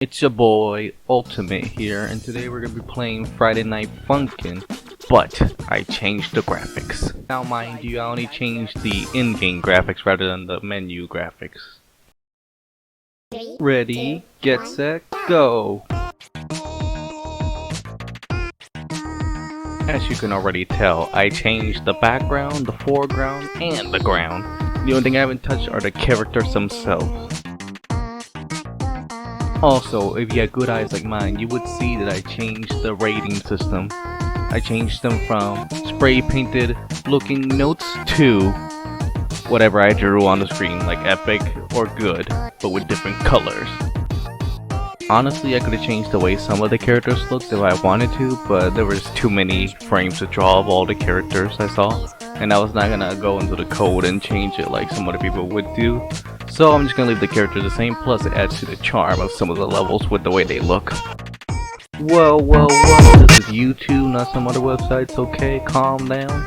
It's your boy Ultimate here, and today we're gonna be playing Friday Night Funkin', but I changed the graphics. Now mind you, I only changed the in-game graphics rather than the menu graphics. Ready, get set, go! As you can already tell, I changed the background, the foreground, and the ground. The only thing I haven't touched are the characters themselves. Also, if you had good eyes like mine, you would see that I changed the rating system. I changed them from spray painted looking notes to whatever I drew on the screen, like epic or good, but with different colors. Honestly, I could have changed the way some of the characters looked if I wanted to, but there was too many frames to draw of all the characters I saw, and I was not gonna go into the code and change it like some other people would do. So I'm just gonna leave the characters the same, plus it adds to the charm of some of the levels with the way they look. Whoa, this is YouTube, not some other websites, okay? Calm down.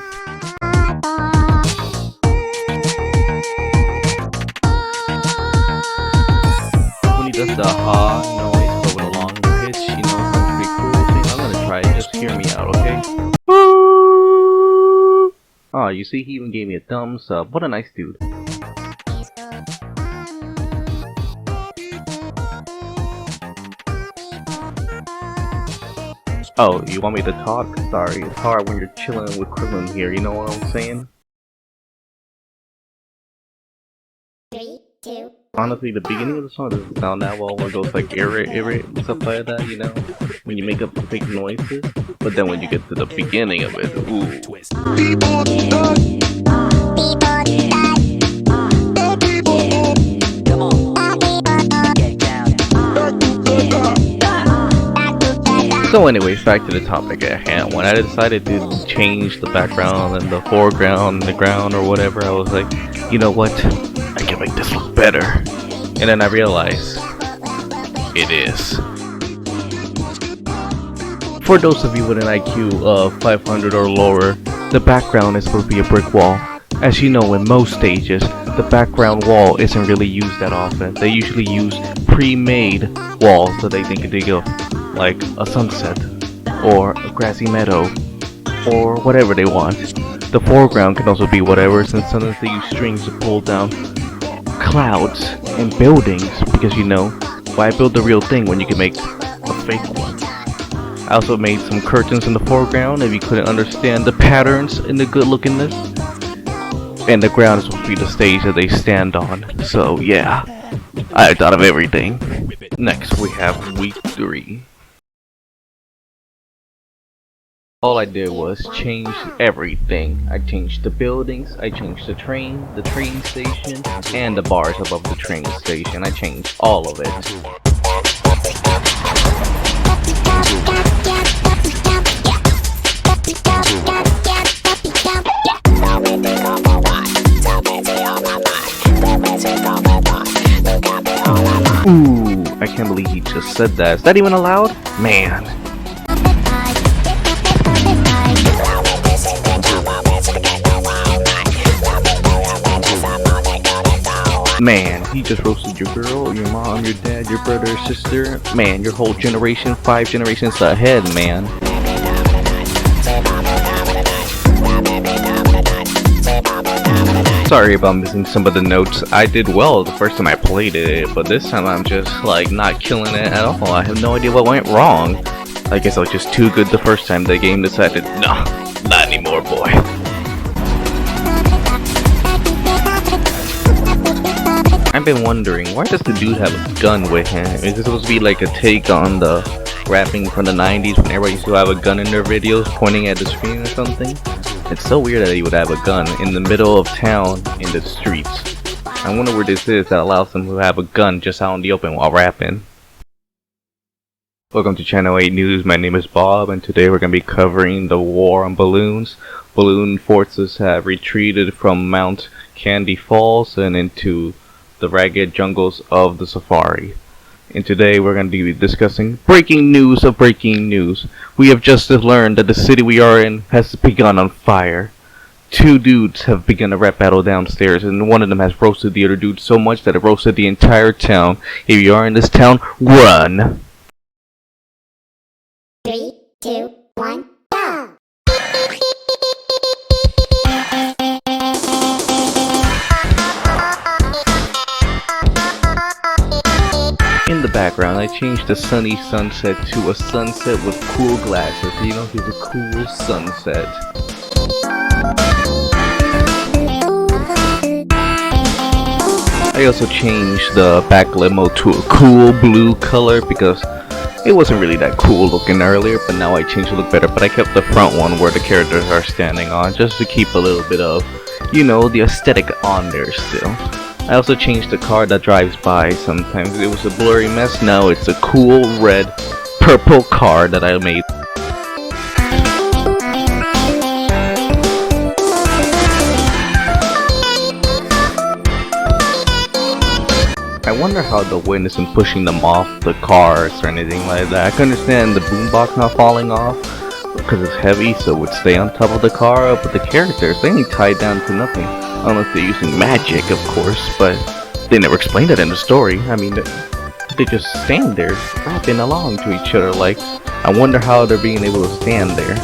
When he does the ha noise but with a long pitch, you know, it sounds pretty cool. So I'm gonna try it, just hear me out, okay? Oh, you see, he even gave me a thumbs up. What a nice dude. Oh, you want me to talk? Sorry, it's hard when you're chilling with Krillin here, you know what I'm saying? 3, 2. Honestly, the beginning of the song doesn't sound that well, where it goes like irrit, and stuff like that, you know? When you make up fake noises, but then when you get to the beginning of it, ooh. So anyways, back to the topic at hand. When I decided to change the background and the foreground and the ground or whatever, I was like, you know what? I can make this look better. And then I realized, it is. For those of you with an IQ of 500 or lower, the background is supposed to be a brick wall. As you know, in most stages, the background wall isn't really used that often. They usually use pre-made walls that they think they go like a sunset or a grassy meadow or whatever they want. The foreground can also be whatever, since sometimes they use strings to pull down clouds and buildings, because you know, why build the real thing when you can make a fake one? I also made some curtains in the foreground if you couldn't understand the patterns in the good lookingness. And the ground is supposed to be the stage that they stand on. So yeah, I thought of everything. Next we have week 3. All I did was change everything. I changed the buildings, I changed the train station, and the bars above the train station. I changed all of it. Ooh, I can't believe he just said that. Is that even allowed? Man. Man, he just roasted your girl, your mom, your dad, your brother, sister. Man, your whole generation, 5 generations ahead, man. Sorry about missing some of the notes. I did well the first time I played it, but this time I'm just like not killing it at all. I have no idea what went wrong. I guess I was just too good the first time. The game decided, no, not anymore, boy. I've been wondering, why does the dude have a gun with him? Is this supposed to be like a take on the rapping from the 90s when everybody used to have a gun in their videos pointing at the screen or something? It's so weird that he would have a gun in the middle of town in the streets. I wonder where this is that allows them to have a gun just out in the open while rapping. Welcome to Channel 8 News, my name is Bob, and today we're going to be covering the war on balloons. Balloon forces have retreated from Mount Candy Falls and into the ragged jungles of the safari. And today we're going to be discussing breaking news of breaking news. We have just learned that the city we are in has begun on fire. two dudes have begun a rap battle downstairs, and one of them has roasted the other dude so much that it roasted the entire town. If you are in this town, run! 3, 2, 1, go! In the background, I changed the sunny sunset to a sunset with cool glasses. So you know, here's a cool sunset. I also changed the back limo to a cool blue color because it wasn't really that cool looking earlier, but now I changed it to look better. But I kept the front one where the characters are standing on, just to keep a little bit of, you know, the aesthetic on there still. I also changed the car that drives by. Sometimes it was a blurry mess. Now it's a cool red, purple car that I made. I wonder how the wind isn't pushing them off the cars or anything like that. I can understand the boombox not falling off because it's heavy, so it would stay on top of the car. But the characters, they ain't tied down to nothing. Unless they're using magic, of course, but they never explained it in the story. I mean, they just stand there, rapping along to each other. Like, I wonder how they're being able to stand there.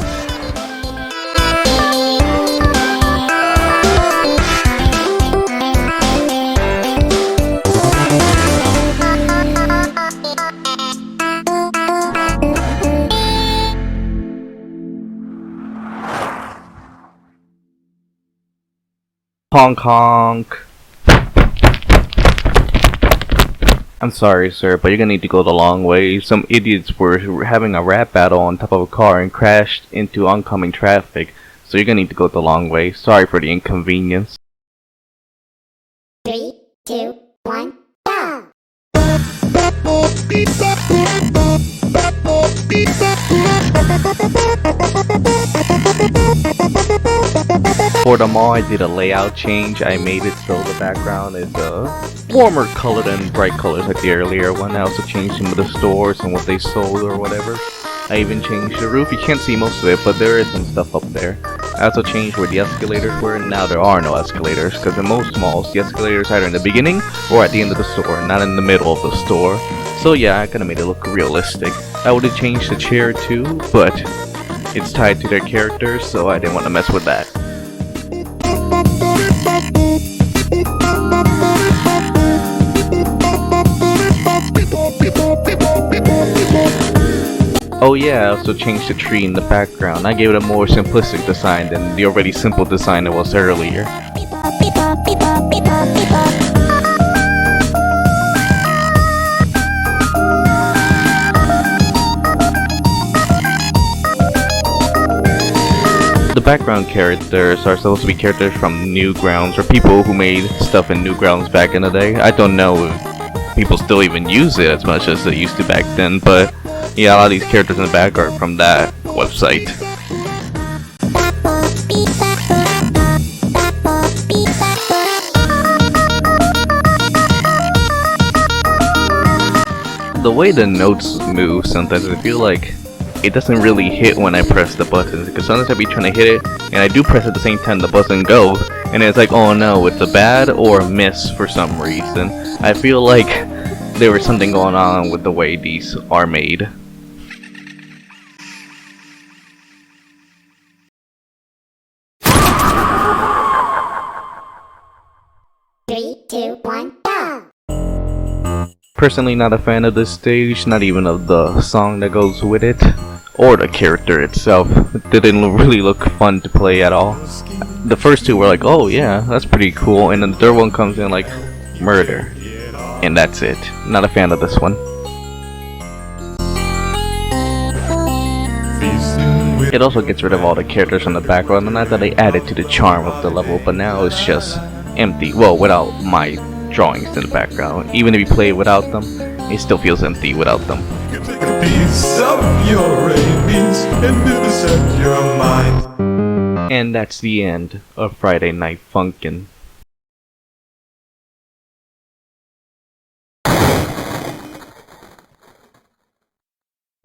Honk honk. I'm sorry, sir, but you're gonna need to go the long way. Some idiots were having a rap battle on top of a car and crashed into oncoming traffic, so you're gonna need to go the long way. Sorry for the inconvenience. 3, 2, 1, go! For the mall, I did a layout change. I made it so the background is warmer color than bright colors like the earlier one. I also changed some of the stores and what they sold or whatever. I even changed the roof. You can't see most of it, but there is some stuff up there. I also changed where the escalators were, and now there are no escalators, because in most malls, the escalators are either in the beginning or at the end of the store, not in the middle of the store. So yeah, I kinda made it look realistic. I would've changed the chair too, but it's tied to their characters, so I didn't want to mess with that. Oh yeah, I also changed the tree in the background. I gave it a more simplistic design than the already simple design it was earlier. The background characters are supposed to be characters from Newgrounds, or people who made stuff in Newgrounds back in the day. I don't know if people still even use it as much as they used to back then, but yeah, a lot of these characters in the back are from that website. The way the notes move, sometimes I feel like it doesn't really hit when I press the buttons, because sometimes I be trying to hit it and I do press at the same time the button goes, and it's like, oh no, it's a bad or a miss for some reason. I feel like there was something going on with the way these are made. Three, two, one, go! Personally, not a fan of this stage, not even of the song that goes with it, or the character itself. It didn't really look fun to play at all. The first two were like, oh yeah, that's pretty cool, and then the third one comes in like, murder. And that's it. Not a fan of this one. It also gets rid of all the characters on the background, and not that they added to the charm of the level, but now it's just empty. Well, without my drawings in the background. Even if you play it without them, it still feels empty without them. You take a piece of your ravings and vivisect your mind. And that's the end of Friday Night Funkin'.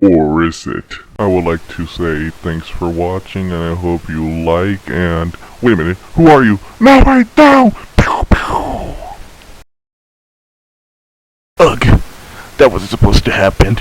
Or is it? I would like to say thanks for watching, and I hope you like, and... Wait a minute, who are you? Not right now! Pew, pew. Ugh, that wasn't supposed to happen.